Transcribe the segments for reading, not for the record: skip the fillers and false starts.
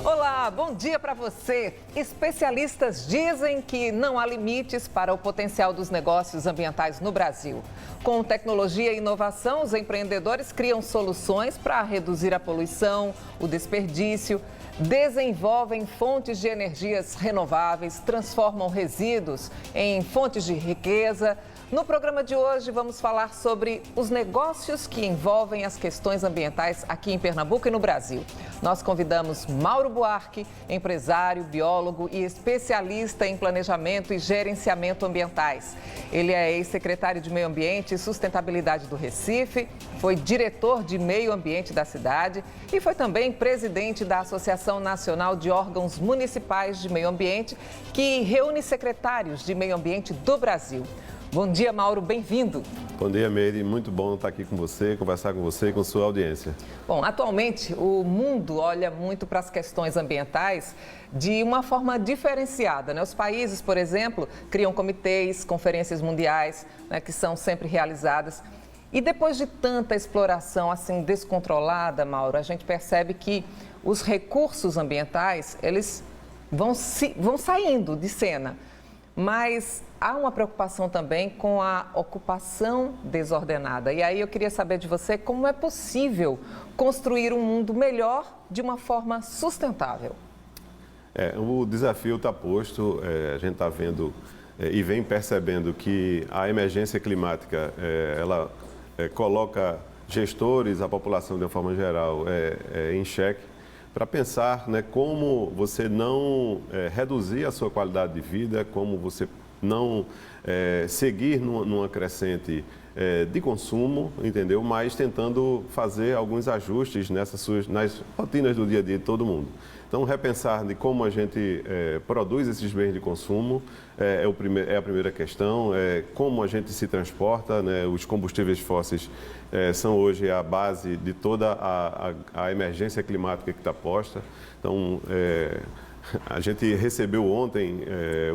Olá, bom dia para você. Especialistas dizem que não há limites para o potencial dos negócios ambientais no Brasil. Com tecnologia e inovação, os empreendedores criam soluções para reduzir a poluição, o desperdício, desenvolvem fontes de energias renováveis, transformam resíduos em fontes de riqueza. No programa de hoje, vamos falar sobre os negócios que envolvem as questões ambientais aqui em Pernambuco e no Brasil. Nós convidamos Mauro Buarque, empresário, biólogo e especialista em planejamento e gerenciamento ambientais. Ele é ex-secretário de Meio Ambiente e Sustentabilidade do Recife, foi diretor de Meio Ambiente da cidade e foi também presidente da Associação Nacional de Órgãos Municipais de Meio Ambiente, que reúne secretários de meio ambiente do Brasil. Bom dia, Mauro, bem-vindo. Bom dia, Meire. Muito bom estar aqui com você, conversar com você e com sua audiência. Bom, atualmente o mundo olha muito para as questões ambientais de uma forma diferenciada, né? Os países, por exemplo, criam comitês, conferências mundiais, né, que são sempre realizadas. E depois de tanta exploração assim descontrolada, Mauro, a gente percebe que os recursos ambientais, eles vão saindo de cena. Mas há uma preocupação também com a ocupação desordenada. E aí eu queria saber de você como é possível construir um mundo melhor de uma forma sustentável. O desafio está posto, a gente está vendo e vem percebendo que a emergência climática, ela coloca gestores, a população de uma forma geral, em xeque, para pensar, né, como você não reduzir a sua qualidade de vida, como você não seguir numa crescente de consumo, entendeu? Mas tentando fazer alguns ajustes nas rotinas do dia a dia de todo mundo. Então, repensar de como a gente produz esses bens de consumo é a primeira questão, como a gente se transporta, né? Os combustíveis fósseis são hoje a base de toda a emergência climática que está posta. Então, a gente recebeu ontem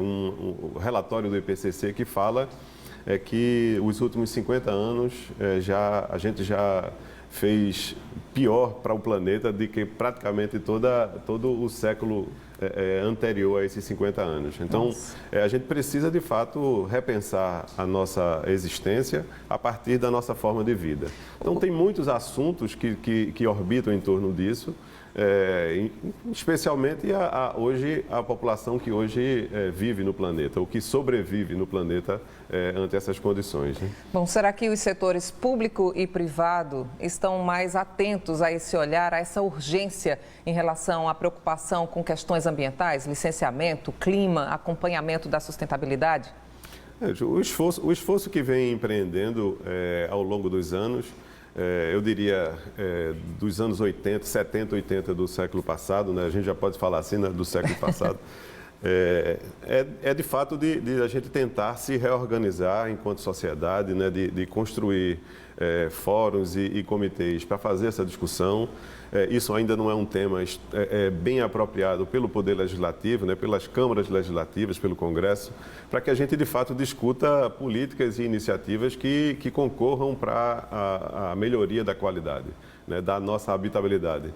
um relatório do IPCC que fala que os últimos 50 anos a gente já fez pior para o planeta do que praticamente todo o século anterior a esses 50 anos. Então, a gente precisa, de fato, repensar a nossa existência a partir da nossa forma de vida. Então, tem muitos assuntos que orbitam em torno disso, especialmente hoje a população que hoje vive no planeta, ou que sobrevive no planeta ante essas condições, né? Bom, será que os setores público e privado estão mais atentos a esse olhar, a essa urgência em relação à preocupação com questões ambientais, licenciamento, clima, acompanhamento da sustentabilidade? O esforço que vem empreendendo ao longo dos anos, eu diria dos anos 80, 70, 80 do século passado, né? A gente já pode falar assim, né, do século passado, de fato de a gente tentar se reorganizar enquanto sociedade, né, de construir fóruns e comitês para fazer essa discussão. Isso ainda não é um tema bem apropriado pelo Poder Legislativo, né, pelas câmaras legislativas, pelo Congresso, para que a gente, de fato, discuta políticas e iniciativas que concorram para a melhoria da qualidade, né, da nossa habitabilidade.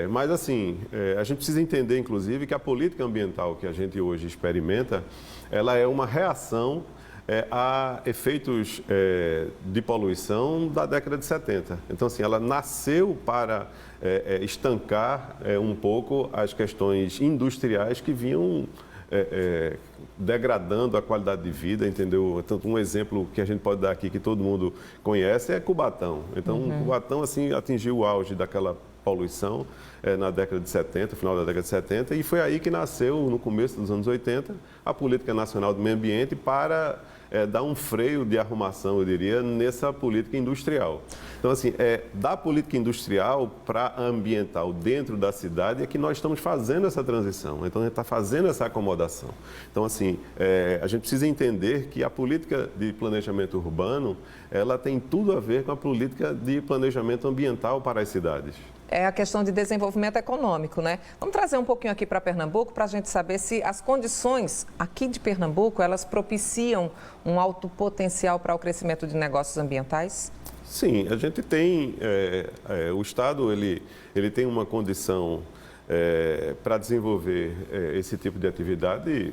Mas, assim, a gente precisa entender, inclusive, que a política ambiental que a gente hoje experimenta, ela é uma reação a efeitos de poluição da década de 70. Então, assim, ela nasceu para estancar um pouco as questões industriais que vinham degradando a qualidade de vida, entendeu? Tanto um exemplo que a gente pode dar aqui, que todo mundo conhece, é Cubatão. Então, Cubatão, assim, atingiu o auge daquela poluição na década de 70, final da década de 70, e foi aí que nasceu, no começo dos anos 80, a Política Nacional do Meio Ambiente para dar um freio de arrumação, eu diria, nessa política industrial. Então, assim, da política industrial para a ambiental dentro da cidade é que nós estamos fazendo essa transição. Então, a gente está fazendo essa acomodação. Então, assim, a gente precisa entender que a política de planejamento urbano, ela tem tudo a ver com a política de planejamento ambiental para as cidades. É a questão de desenvolvimento econômico, né? Vamos trazer um pouquinho aqui para Pernambuco para a gente saber se as condições aqui de Pernambuco, elas propiciam um alto potencial para o crescimento de negócios ambientais? Sim, a gente tem, o Estado ele tem uma condição para desenvolver esse tipo de atividade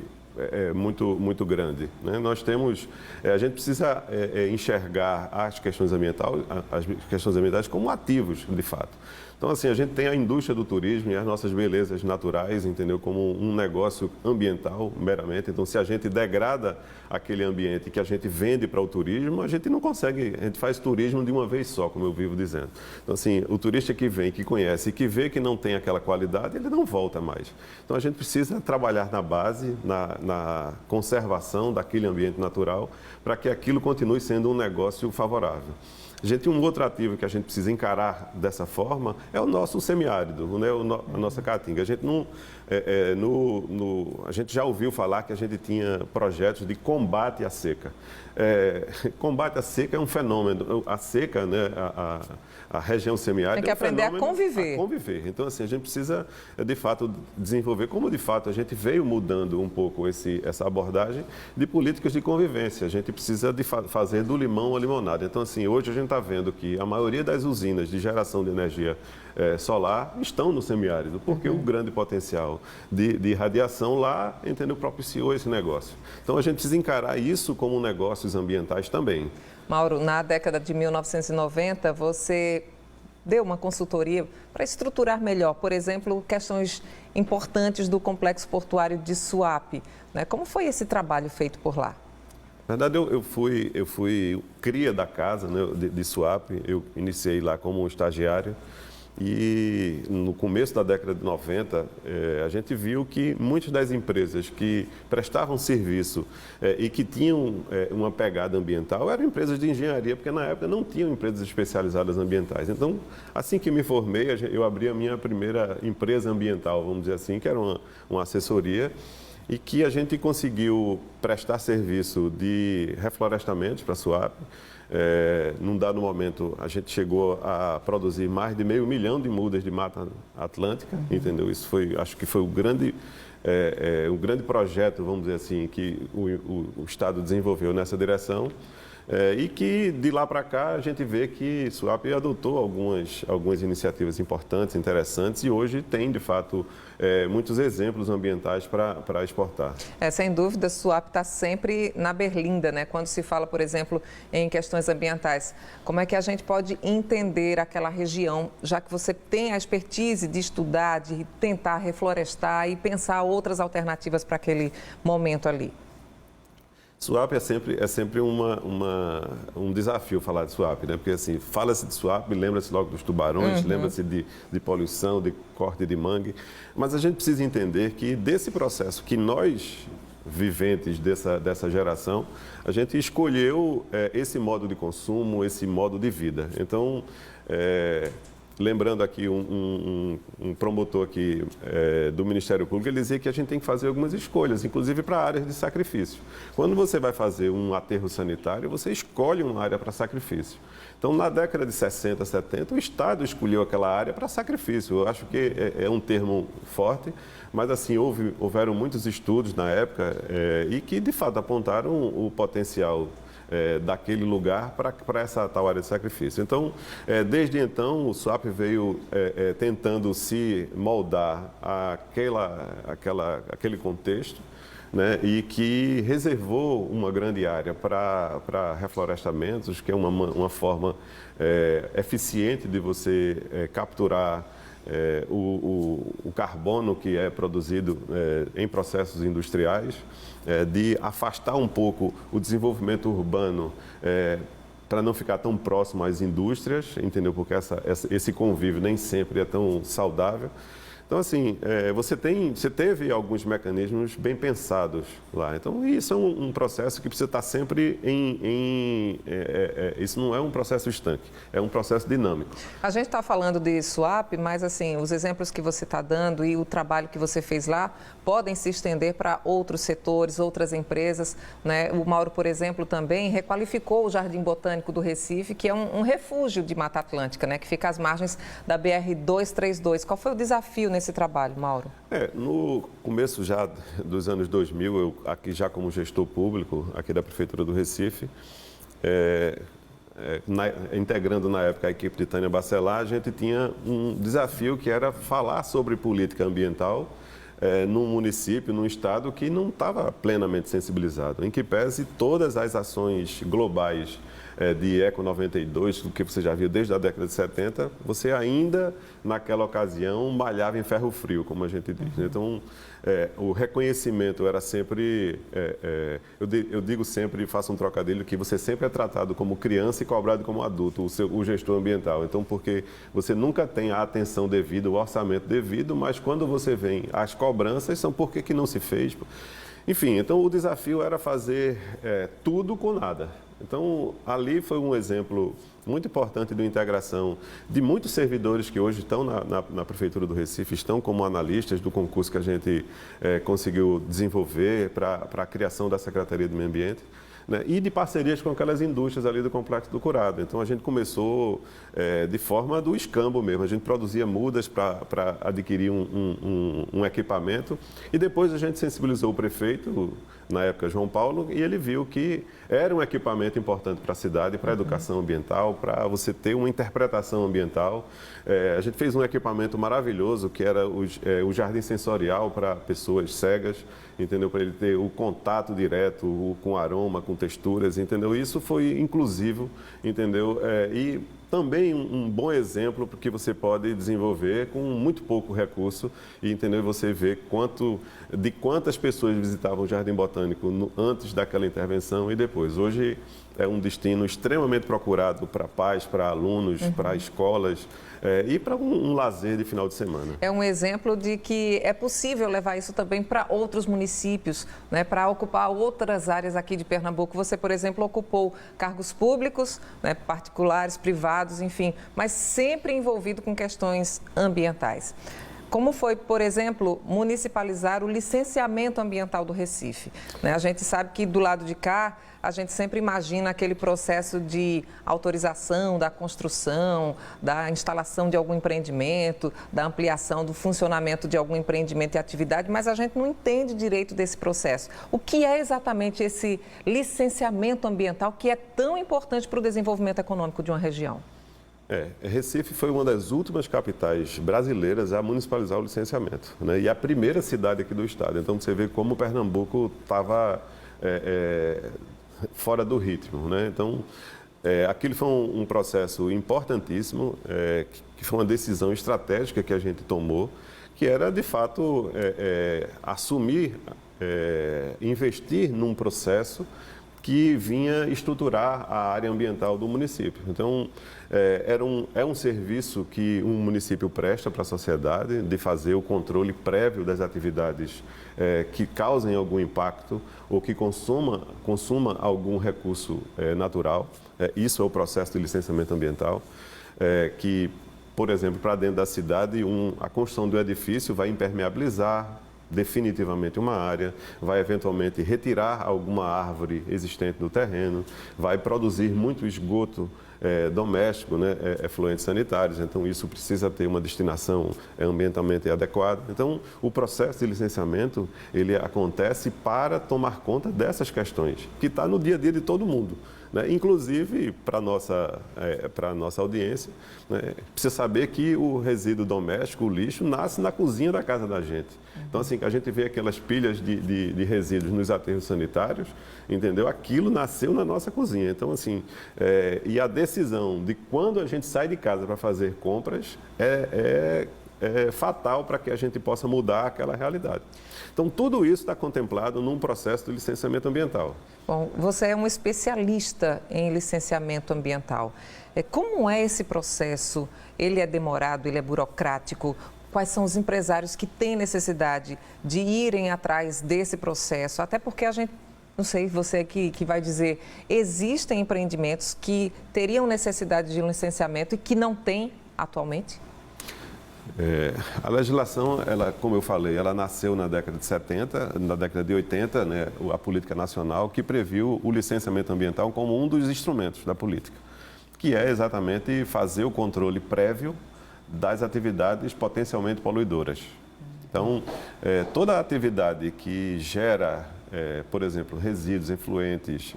muito grande, né? Nós temos, a gente precisa enxergar as questões ambientais como ativos, de fato. Então, assim, a gente tem a indústria do turismo e as nossas belezas naturais, entendeu? Como um negócio ambiental, meramente. Então, se a gente degrada aquele ambiente que a gente vende para o turismo, a gente não consegue, a gente faz turismo de uma vez só, como eu vivo dizendo. Então, assim, o turista que vem, que conhece e que vê que não tem aquela qualidade, ele não volta mais. Então, a gente precisa trabalhar na base, na conservação daquele ambiente natural, para que aquilo continue sendo um negócio favorável. Um outro ativo que a gente precisa encarar dessa forma é o nosso semiárido, né? A nossa caatinga. A gente não, a gente já ouviu falar que a gente tinha projetos de combate à seca. Combate à seca é um fenômeno. A seca, né? A região semiárida tem que aprender a conviver. Então, assim, a gente precisa, de fato, desenvolver, como de fato a gente veio mudando um pouco essa abordagem de políticas de convivência. A gente precisa fazer do limão a limonada. Então, assim, hoje a gente está vendo que a maioria das usinas de geração de energia solar estão no semiárido, porque o grande potencial de radiação lá, entendeu, propiciou esse negócio. Então, a gente precisa encarar isso como negócios ambientais também. Mauro, na década de 1990, você deu uma consultoria para estruturar melhor, por exemplo, questões importantes do complexo portuário de Suape, né? Como foi esse trabalho feito por lá? Na verdade, eu fui cria da casa, né, de Suape. Eu iniciei lá como estagiário e no começo da década de 90, a gente viu que muitas das empresas que prestavam serviço e que tinham uma pegada ambiental eram empresas de engenharia, porque na época não tinham empresas especializadas ambientais. Então, assim que me formei, eu abri a minha primeira empresa ambiental, vamos dizer assim, que era uma assessoria, e que a gente conseguiu prestar serviço de reflorestamentos para a Suape. Num dado momento, a gente chegou a produzir mais de 500 mil de mudas de mata atlântica, entendeu? Isso acho que foi um grande projeto, vamos dizer assim, que o Estado desenvolveu nessa direção. E que de lá para cá a gente vê que Suape adotou algumas iniciativas importantes, interessantes, e hoje tem, de fato, muitos exemplos ambientais para exportar. Sem dúvida, Suape está sempre na berlinda, né? Quando se fala, por exemplo, em questões ambientais. Como é que a gente pode entender aquela região, já que você tem a expertise de estudar, de tentar reflorestar e pensar outras alternativas para aquele momento ali? Suape é sempre um desafio falar de Suape, né? Porque assim, fala-se de Suape, lembra-se logo dos tubarões, lembra-se de poluição, de corte de mangue, mas a gente precisa entender que desse processo que nós, viventes dessa geração, a gente escolheu esse modo de consumo, esse modo de vida. Então, lembrando aqui um promotor aqui do Ministério Público, ele dizia que a gente tem que fazer algumas escolhas, inclusive para áreas de sacrifício. Quando você vai fazer um aterro sanitário, você escolhe uma área para sacrifício. Então, na década de 60, 70, o Estado escolheu aquela área para sacrifício. Eu acho que é um termo forte, mas assim, houveram muitos estudos na época e que, de fato, apontaram o potencial daquele lugar para essa tal área de sacrifício. Então, desde então, o Suape veio tentando se moldar aquele contexto, né, e que reservou uma grande área para reflorestamentos, que é uma forma eficiente de você capturar o carbono que é produzido em processos industriais, de afastar um pouco o desenvolvimento urbano para não ficar tão próximo às indústrias, entendeu? Porque esse convívio nem sempre é tão saudável. Então, assim, você teve alguns mecanismos bem pensados lá. Então, isso é um processo que precisa estar sempre isso não é um processo estanque, é um processo dinâmico. A gente está falando de Suape, mas, assim, os exemplos que você está dando e o trabalho que você fez lá podem se estender para outros setores, outras empresas, né? O Mauro, por exemplo, também requalificou o Jardim Botânico do Recife, que é um refúgio de Mata Atlântica, né? Que fica às margens da BR-232. Qual foi o desafio nesse trabalho, Mauro? No começo já dos anos 2000, eu aqui já como gestor público aqui da Prefeitura do Recife, integrando na época a equipe de Tânia Bacelar, a gente tinha um desafio que era falar sobre política ambiental num município, num estado que não estava plenamente sensibilizado, em que pese todas as ações globais de Eco 92, que você já viu desde a década de 70, você ainda, naquela ocasião, malhava em ferro frio, como a gente diz. Então, o reconhecimento era sempre, eu digo sempre, faço um trocadilho, que você sempre é tratado como criança e cobrado como adulto, o gestor ambiental. Então, porque você nunca tem a atenção devida, o orçamento devido, mas quando você vem, as cobranças são por que não se fez. Enfim, então o desafio era fazer tudo com nada. Então, ali foi um exemplo muito importante de integração de muitos servidores que hoje estão na Prefeitura do Recife, estão como analistas do concurso que a gente conseguiu desenvolver para a criação da Secretaria do Meio Ambiente, né, e de parcerias com aquelas indústrias ali do Complexo do Curado. Então, a gente começou de forma do escambo mesmo. A gente produzia mudas para adquirir um equipamento e depois a gente sensibilizou o prefeito, na época João Paulo, e ele viu que era um equipamento importante para a cidade, para a educação ambiental, para você ter uma interpretação ambiental. A gente fez um equipamento maravilhoso, que era o jardim sensorial para pessoas cegas, entendeu? Para ele ter o contato direto com aroma, com texturas, entendeu? Isso foi inclusivo, entendeu? E também um bom exemplo porque você pode desenvolver com muito pouco recurso e, entendeu? Você vê quantas pessoas visitavam o Jardim Botânico antes daquela intervenção e depois. Hoje é um destino extremamente procurado para pais, para alunos, para escolas e para um lazer de final de semana. É um exemplo de que é possível levar isso também para outros municípios, né, para ocupar outras áreas aqui de Pernambuco. Você, por exemplo, ocupou cargos públicos, né, particulares, privados, enfim, mas sempre envolvido com questões ambientais. Como foi, por exemplo, municipalizar o licenciamento ambiental do Recife? A gente sabe que do lado de cá, a gente sempre imagina aquele processo de autorização da construção, da instalação de algum empreendimento, da ampliação do funcionamento de algum empreendimento e atividade, mas a gente não entende direito desse processo. O que é exatamente esse licenciamento ambiental que é tão importante para o desenvolvimento econômico de uma região? Recife foi uma das últimas capitais brasileiras a municipalizar o licenciamento, né? E a primeira cidade aqui do estado. Então, você vê como Pernambuco estava fora do ritmo, né? Então, aquilo foi um processo importantíssimo, que foi uma decisão estratégica que a gente tomou, que era, de fato, assumir, investir num processo que vinha estruturar a área ambiental do município. Então, é um serviço que um município presta para a sociedade, de fazer o controle prévio das atividades que causem algum impacto ou que consuma algum recurso natural. Isso é o processo de licenciamento ambiental, que, por exemplo, para dentro da cidade, a construção do edifício vai impermeabilizar definitivamente uma área, vai eventualmente retirar alguma árvore existente do terreno, vai produzir muito esgoto doméstico, né, efluentes sanitários, então isso precisa ter uma destinação ambientalmente adequada. Então, o processo de licenciamento, ele acontece para tomar conta dessas questões, que está no dia a dia de todo mundo, né? Inclusive, para a nossa audiência, né, precisa saber que o resíduo doméstico, o lixo, nasce na cozinha da casa da gente. Então, assim, a gente vê aquelas pilhas de resíduos nos aterros sanitários, entendeu? Aquilo nasceu na nossa cozinha. Então, assim, e a decisão de quando a gente sai de casa para fazer compras é fatal para que a gente possa mudar aquela realidade. Então, tudo isso está contemplado num processo de licenciamento ambiental. Bom, você é um especialista em licenciamento ambiental. Como é esse processo? Ele é demorado, ele é burocrático? Quais são os empresários que têm necessidade de irem atrás desse processo? Até porque a gente, não sei, você que vai dizer, existem empreendimentos que teriam necessidade de um licenciamento e que não têm atualmente? A legislação, como eu falei, ela nasceu na década de 70, na década de 80, né, a política nacional que previu o licenciamento ambiental como um dos instrumentos da política, que é exatamente fazer o controle prévio das atividades potencialmente poluidoras. Então, toda atividade que gera por exemplo, resíduos, efluentes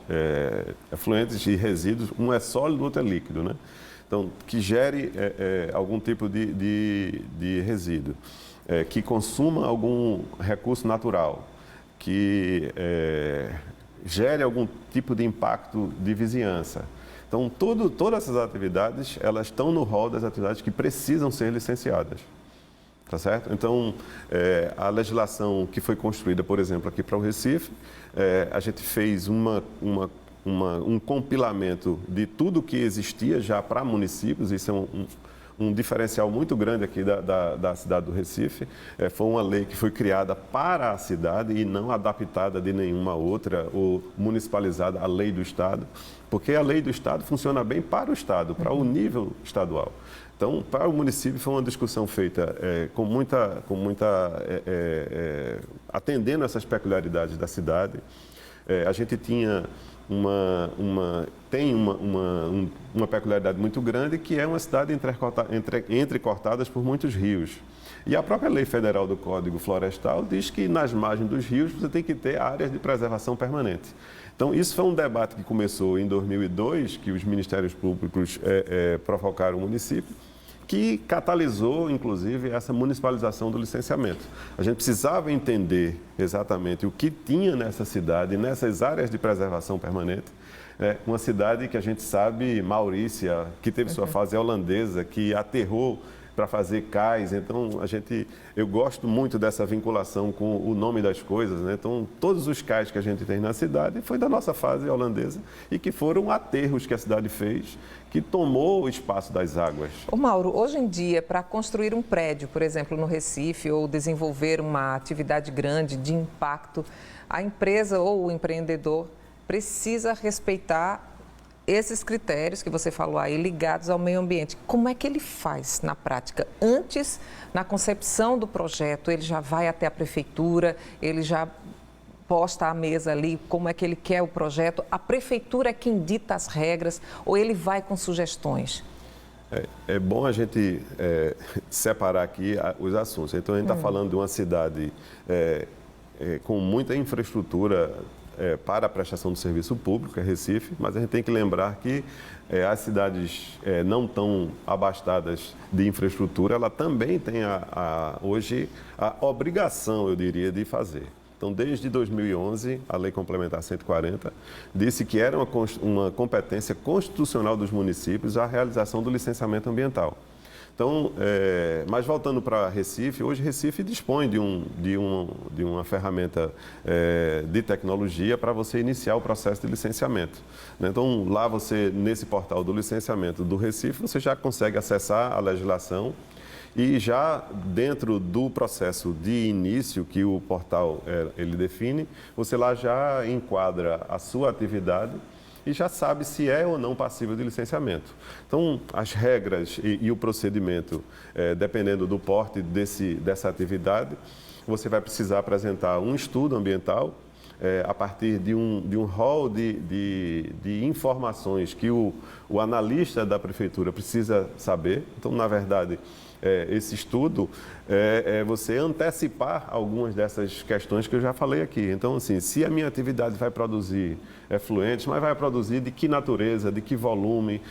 e resíduos, um é sólido, o outro é líquido, né? Então, que gere algum tipo de resíduo, que consuma algum recurso natural, que gere algum tipo de impacto de vizinhança. Então, todas essas atividades, elas estão no rol das atividades que precisam ser licenciadas. Tá certo? Então, a legislação que foi construída, por exemplo, aqui para o Recife, a gente fez um compilamento de tudo que existia já para municípios. Isso é um diferencial muito grande aqui da cidade do Recife. Foi uma lei que foi criada para a cidade e não adaptada de nenhuma outra ou municipalizada à lei do Estado, porque a lei do Estado funciona bem para o Estado, para o nível estadual. Então, para o município foi uma discussão feita atendendo essas peculiaridades da cidade. A gente tinha uma peculiaridade muito grande, que é uma cidade entrecortadas por muitos rios. E a própria lei federal do Código Florestal diz que nas margens dos rios você tem que ter áreas de preservação permanente. Então, isso foi um debate que começou em 2002, que os ministérios públicos provocaram o município, que catalisou, inclusive, essa municipalização do licenciamento. A gente precisava entender exatamente o que tinha nessa cidade, nessas áreas de preservação permanente. Uma cidade que a gente sabe, Maurícia, que teve sua fase holandesa, que aterrou para fazer cais. Então, eu gosto muito dessa vinculação com o nome das coisas, né? Então, todos os cais que a gente tem na cidade foi da nossa fase holandesa e que foram aterros que a cidade fez, que tomou o espaço das águas. Ô Mauro, hoje em dia, para construir um prédio, por exemplo, no Recife, ou desenvolver uma atividade grande de impacto, a empresa ou o empreendedor precisa respeitar esses critérios que você falou aí ligados ao meio ambiente. Como é que ele faz na prática? Antes, na concepção do projeto, ele já vai até a prefeitura, ele já posta à mesa ali como é que ele quer o projeto, a prefeitura é quem dita as regras ou ele vai com sugestões? É bom a gente separar aqui os assuntos. Então, a gente está falando de uma cidade com muita infraestrutura para a prestação do serviço público, é Recife, mas a gente tem que lembrar que as cidades não tão abastadas de infraestrutura, ela também tem hoje a obrigação, eu diria, de fazer. Então, desde 2011, a Lei Complementar 140 disse que era uma competência constitucional dos municípios a realização do licenciamento ambiental. Então, mas voltando para Recife, hoje Recife dispõe de uma ferramenta de tecnologia para você iniciar o processo de licenciamento. Então, lá nesse portal do licenciamento do Recife, você já consegue acessar a legislação e já dentro do processo de início que o portal ele define, você lá já enquadra a sua atividade e já sabe se é ou não passível de licenciamento. Então, as regras e o procedimento, dependendo do porte dessa atividade, você vai precisar apresentar um estudo ambiental a partir de um rol de informações que o analista da prefeitura precisa saber. Então, na verdade, esse estudo é você antecipar algumas dessas questões que eu já falei aqui. Então, assim, se a minha atividade vai produzir efluentes, mas vai produzir de que natureza, de que volume,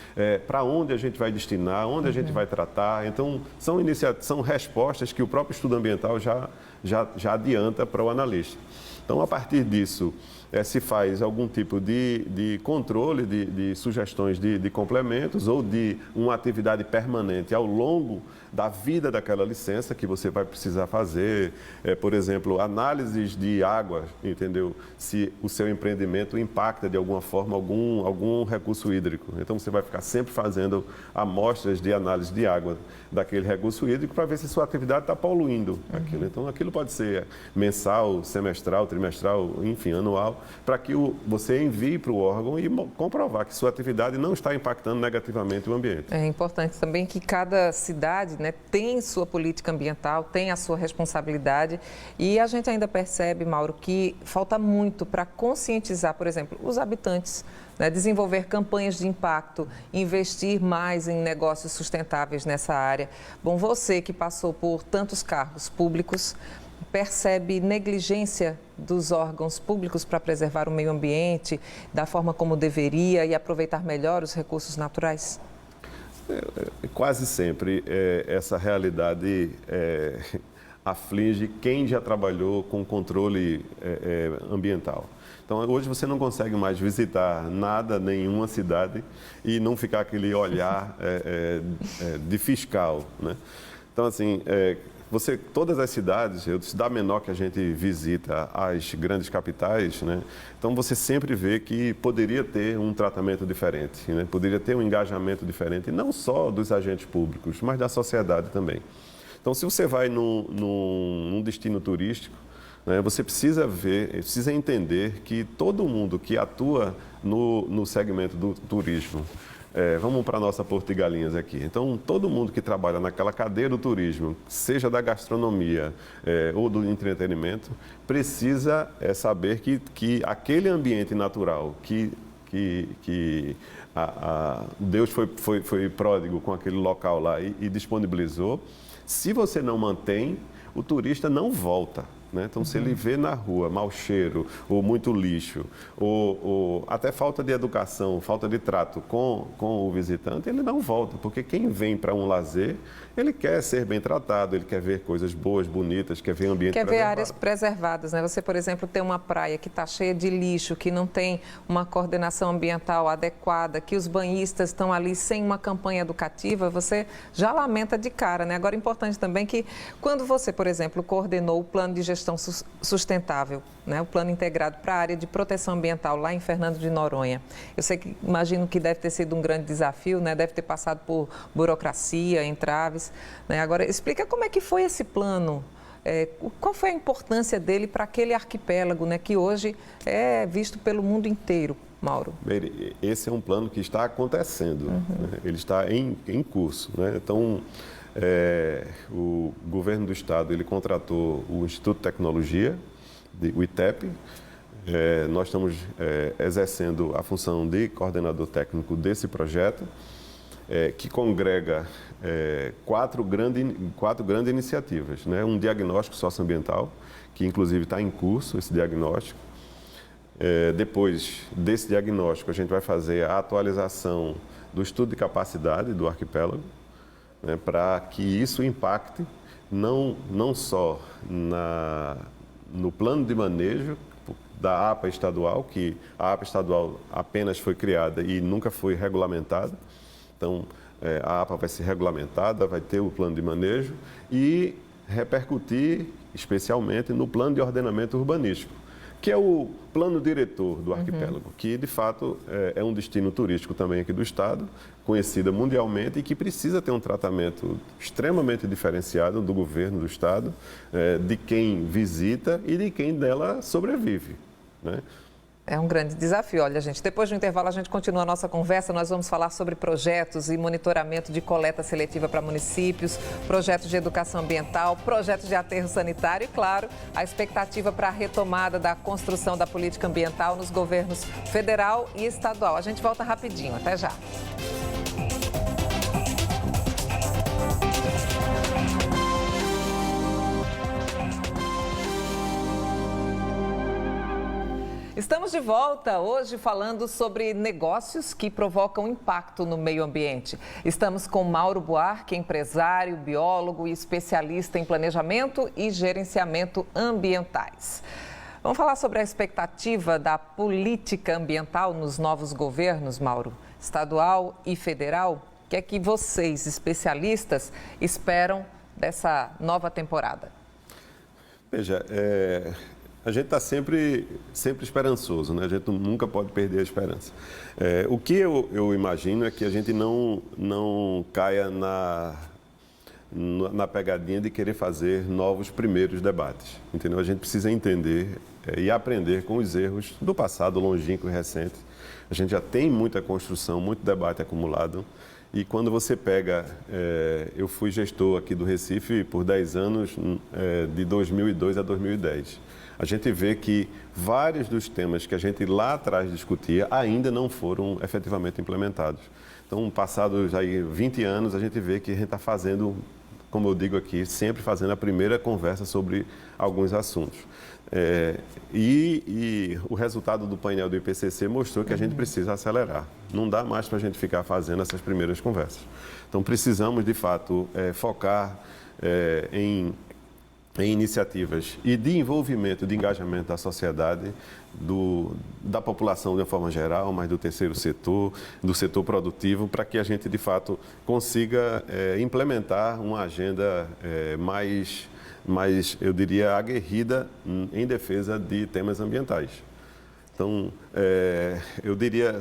para onde a gente vai destinar, onde a gente vai tratar. Então, são respostas que o próprio estudo ambiental já adianta para o analista. Então, a partir disso, se faz algum tipo de controle, de sugestões de complementos ou de uma atividade permanente ao longo da vida daquela licença que você vai precisar fazer. Por exemplo, análises de água, entendeu? Se o seu empreendimento impacta de alguma forma algum recurso hídrico. Então, você vai ficar sempre fazendo amostras de análise de água daquele recurso hídrico para ver se sua atividade está poluindo aquilo. Então, aquilo pode ser mensal, semestral, trimestral, enfim, anual, para que você envie para o órgão e comprovar que sua atividade não está impactando negativamente o ambiente. É importante também que cada cidade, né, tem sua política ambiental, tem a sua responsabilidade e a gente ainda percebe, Mauro, que falta muito para conscientizar, por exemplo, os habitantes, né, desenvolver campanhas de impacto, investir mais em negócios sustentáveis nessa área. Bom, você que passou por tantos cargos públicos, percebe negligência dos órgãos públicos para preservar o meio ambiente da forma como deveria e aproveitar melhor os recursos naturais? Quase sempre essa realidade aflige quem já trabalhou com controle ambiental. Então, hoje você não consegue mais visitar nada, nenhuma cidade e não ficar aquele olhar de fiscal, né? Então, assim, todas as cidades, a cidade menor que a gente visita, as grandes capitais, né? Então você sempre vê que poderia ter um tratamento diferente, né? Poderia ter um engajamento diferente, não só dos agentes públicos, mas da sociedade também. Então, se você vai num destino turístico, né, você precisa precisa entender que todo mundo que atua no segmento do turismo, vamos para a nossa Porto de Galinhas aqui. Então, todo mundo que trabalha naquela cadeia do turismo, seja da gastronomia ou do entretenimento, precisa saber que aquele ambiente natural que Deus foi pródigo com aquele local lá e disponibilizou, se você não mantém, o turista não volta. Né? Então, se ele vê na rua mau cheiro, ou muito lixo, ou até falta de educação, falta de trato com o visitante, ele não volta, porque quem vem para um lazer, ele quer ser bem tratado, ele quer ver coisas boas, bonitas, quer ver ambiente preservado. Quer ver áreas preservadas, né? Você, por exemplo, tem uma praia que está cheia de lixo, que não tem uma coordenação ambiental adequada, que os banhistas estão ali sem uma campanha educativa, você já lamenta de cara, né? Agora, é importante também que quando você, por exemplo, coordenou o plano de gestão sustentável, né? O plano integrado para a área de proteção ambiental lá em Fernando de Noronha. Eu sei que imagino que deve ter sido um grande desafio, né? Deve ter passado por burocracia, entraves, né? Agora, explica como é que foi esse plano, qual foi a importância dele para aquele arquipélago, né? Que hoje é visto pelo mundo inteiro, Mauro. Bem, esse é um plano que está acontecendo, né? Ele está em curso, né? Então, o governo do estado ele contratou o Instituto de Tecnologia, o ITEP. Nós estamos exercendo a função de coordenador técnico desse projeto, que congrega quatro grandes iniciativas, né? Um diagnóstico socioambiental, que inclusive está em curso esse diagnóstico. Depois desse diagnóstico, a gente vai fazer a atualização do estudo de capacidade do arquipélago, né, para que isso impacte não só no plano de manejo da APA estadual, que a APA estadual apenas foi criada e nunca foi regulamentada. Então, a APA vai ser regulamentada, vai ter o plano de manejo e repercutir especialmente no plano de ordenamento urbanístico, que é o plano diretor do arquipélago, que de fato é um destino turístico também aqui do estado, conhecida mundialmente e que precisa ter um tratamento extremamente diferenciado do governo do estado, de quem visita e de quem dela sobrevive, né? É um grande desafio. Olha, gente, depois do intervalo a gente continua a nossa conversa. Nós vamos falar sobre projetos e monitoramento de coleta seletiva para municípios, projetos de educação ambiental, projetos de aterro sanitário e, claro, a expectativa para a retomada da construção da política ambiental nos governos federal e estadual. A gente volta rapidinho. Até já. Estamos de volta hoje falando sobre negócios que provocam impacto no meio ambiente. Estamos com Mauro Buarque, empresário, biólogo e especialista em planejamento e gerenciamento ambientais. Vamos falar sobre a expectativa da política ambiental nos novos governos, Mauro, estadual e federal. O que é que vocês, especialistas, esperam dessa nova temporada? Veja, a gente está sempre esperançoso, né? A gente nunca pode perder a esperança. O que eu imagino é que a gente não caia na pegadinha de querer fazer novos primeiros debates, entendeu? A gente precisa entender e aprender com os erros do passado longínquo e recente. A gente já tem muita construção, muito debate acumulado. E quando você pega, eu fui gestor aqui do Recife por 10 anos, de 2002 a 2010. A gente vê que vários dos temas que a gente lá atrás discutia ainda não foram efetivamente implementados. Então, passados aí 20 anos, a gente vê que a gente está fazendo como eu digo aqui, sempre fazendo a primeira conversa sobre alguns assuntos. E o resultado do painel do IPCC mostrou que a gente precisa acelerar. Não dá mais para a gente ficar fazendo essas primeiras conversas. Então, precisamos, de fato, focar em iniciativas e de envolvimento, de engajamento da sociedade, da população de uma forma geral, mas do terceiro setor, do setor produtivo, para que a gente, de fato, consiga implementar uma agenda mais, eu diria, aguerrida em defesa de temas ambientais. Então, eu diria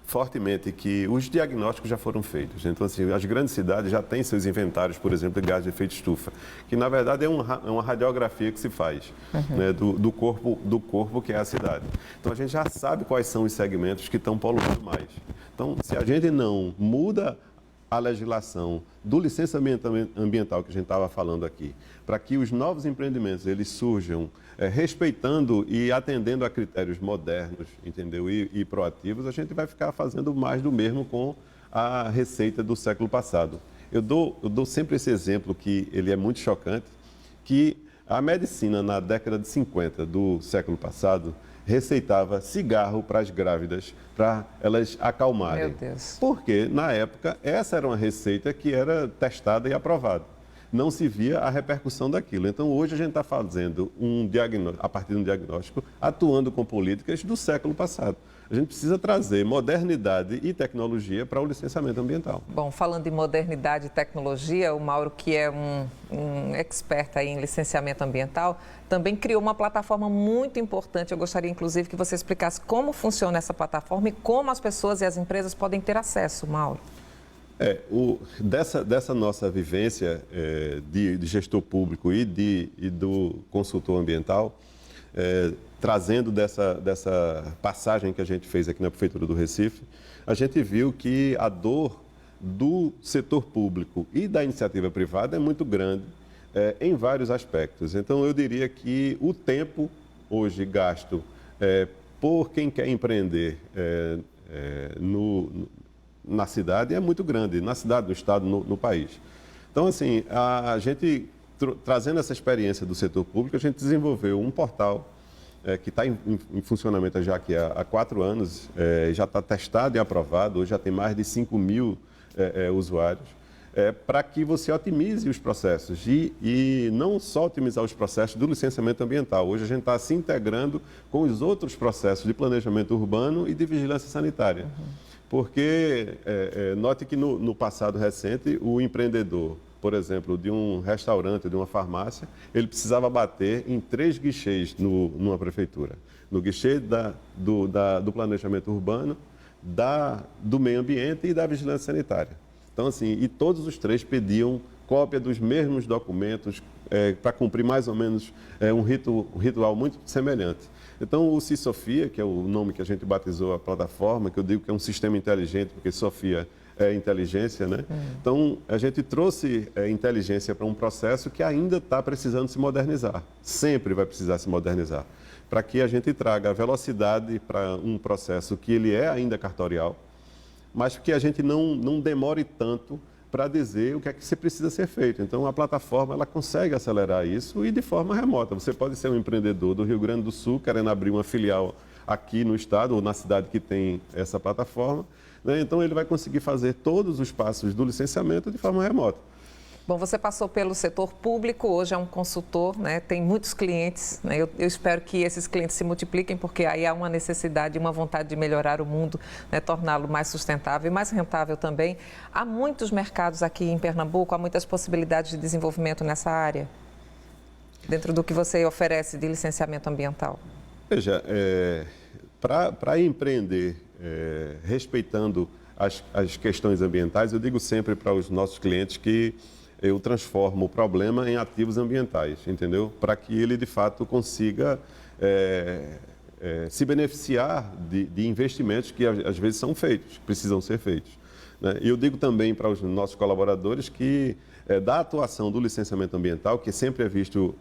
fortemente que os diagnósticos já foram feitos. Então, assim, as grandes cidades já têm seus inventários, por exemplo, de gás de efeito estufa, que, na verdade, é uma radiografia que se faz né, do corpo que é a cidade. Então, a gente já sabe quais são os segmentos que estão poluindo mais. Então, se a gente não muda a legislação do licenciamento ambiental que a gente estava falando aqui, para que os novos empreendimentos eles surjam respeitando e atendendo a critérios modernos, entendeu? E proativos, a gente vai ficar fazendo mais do mesmo com a receita do século passado. Eu dou sempre esse exemplo que ele é muito chocante, que a medicina na década de 50 do século passado receitava cigarro para as grávidas, para elas acalmarem. Meu Deus. Porque, na época, essa era uma receita que era testada e aprovada. Não se via a repercussão daquilo. Então, hoje a gente está fazendo um diagnóstico, a partir de um diagnóstico, atuando com políticas do século passado. A gente precisa trazer modernidade e tecnologia para o licenciamento ambiental. Bom, falando em modernidade e tecnologia, o Mauro, que é um expert aí em licenciamento ambiental, também criou uma plataforma muito importante. Eu gostaria, inclusive, que você explicasse como funciona essa plataforma e como as pessoas e as empresas podem ter acesso, Mauro. Dessa nossa vivência de gestor público e do consultor ambiental, trazendo dessa passagem que a gente fez aqui na Prefeitura do Recife, a gente viu que a dor do setor público e da iniciativa privada é muito grande em vários aspectos. Então, eu diria que o tempo hoje gasto por quem quer empreender na cidade é muito grande, na cidade, no estado, no país. Então, assim, a gente, trazendo essa experiência do setor público, a gente desenvolveu um portal que está em funcionamento já aqui há 4 anos, já está testado e aprovado, hoje já tem mais de 5 mil usuários, para que você otimize os processos e não só otimizar os processos do licenciamento ambiental. Hoje a gente está se integrando com os outros processos de planejamento urbano e de vigilância sanitária. Porque, note que no passado recente, o empreendedor, por exemplo, de um restaurante, de uma farmácia, ele precisava bater em 3 guichês numa prefeitura. No guichê do planejamento urbano, do meio ambiente e da vigilância sanitária. Então, assim, e todos os 3 pediam cópia dos mesmos documentos para cumprir mais ou menos um ritual muito semelhante. Então, o CISofia, que é o nome que a gente batizou a plataforma, que eu digo que é um sistema inteligente, porque Sofia é inteligência, né? Então, a gente trouxe inteligência para um processo que ainda está precisando se modernizar. Sempre vai precisar se modernizar. Para que a gente traga velocidade para um processo que ele é ainda cartorial, mas que a gente não demore tanto para dizer o que é que precisa ser feito. Então, a plataforma ela consegue acelerar isso e de forma remota. Você pode ser um empreendedor do Rio Grande do Sul querendo abrir uma filial aqui no estado ou na cidade que tem essa plataforma, né? Então, ele vai conseguir fazer todos os passos do licenciamento de forma remota. Bom, você passou pelo setor público, hoje é um consultor, né? Tem muitos clientes, né? Eu espero que esses clientes se multipliquem, porque aí há uma necessidade, uma vontade de melhorar o mundo, né? Torná-lo mais sustentável e mais rentável também. Há muitos mercados aqui em Pernambuco, há muitas possibilidades de desenvolvimento nessa área, dentro do que você oferece de licenciamento ambiental. Veja, para empreender respeitando as questões ambientais, eu digo sempre para os nossos clientes que eu transformo o problema em ativos ambientais, entendeu? Para que ele, de fato, consiga se beneficiar de investimentos que, às vezes, são feitos, precisam ser feitos, né? E eu digo também para os nossos colaboradores que, da atuação do licenciamento ambiental, que sempre é visto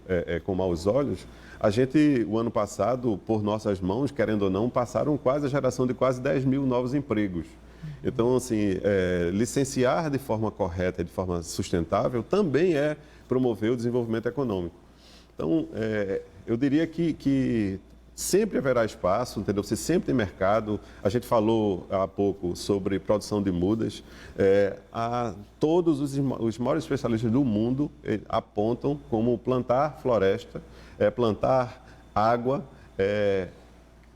com maus olhos, a gente, o ano passado, por nossas mãos, querendo ou não, passaram a geração de quase 10 mil novos empregos. Então, assim, licenciar de forma correta, de forma sustentável, também é promover o desenvolvimento econômico. Então, eu diria que sempre haverá espaço, entendeu? Você sempre tem mercado. A gente falou há pouco sobre produção de mudas. Todos os maiores especialistas do mundo apontam como plantar floresta, plantar água,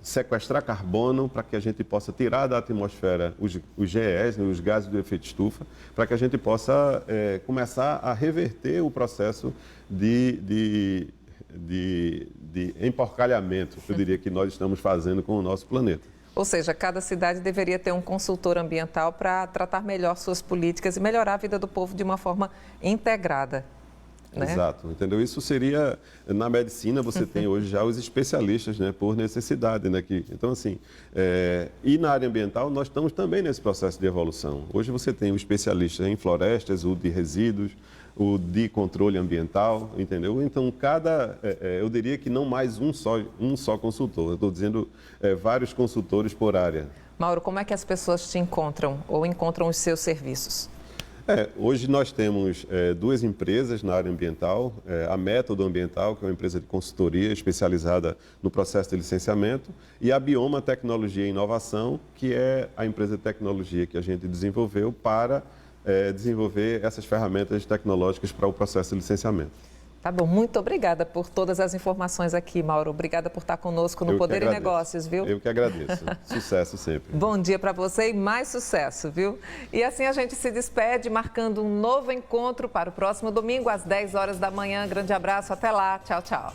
sequestrar carbono para que a gente possa tirar da atmosfera os GEs, né, os gases do efeito estufa, para que a gente possa começar a reverter o processo de emporcalhamento, eu diria, que nós estamos fazendo com o nosso planeta. Ou seja, cada cidade deveria ter um consultor ambiental para tratar melhor suas políticas e melhorar a vida do povo de uma forma integrada. Né? Exato, entendeu? Isso seria, na medicina você tem hoje já os especialistas, né, por necessidade, né, então assim, e na área ambiental nós estamos também nesse processo de evolução. Hoje você tem o especialista em florestas, o de resíduos, o de controle ambiental, entendeu? Então eu diria que não mais um só consultor, eu estou dizendo vários consultores por área. Mauro, como é que as pessoas te encontram ou encontram os seus serviços? Hoje nós temos duas empresas na área ambiental, a Método Ambiental, que é uma empresa de consultoria especializada no processo de licenciamento, e a Bioma Tecnologia e Inovação, que é a empresa de tecnologia que a gente desenvolveu para desenvolver essas ferramentas tecnológicas para o processo de licenciamento. Tá bom, muito obrigada por todas as informações aqui, Mauro. Obrigada por estar conosco no Poder e Negócios, viu? Eu que agradeço. Sucesso sempre. Bom dia para você e mais sucesso, viu? E assim a gente se despede, marcando um novo encontro para o próximo domingo, às 10 horas da manhã. Grande abraço, até lá. Tchau, tchau.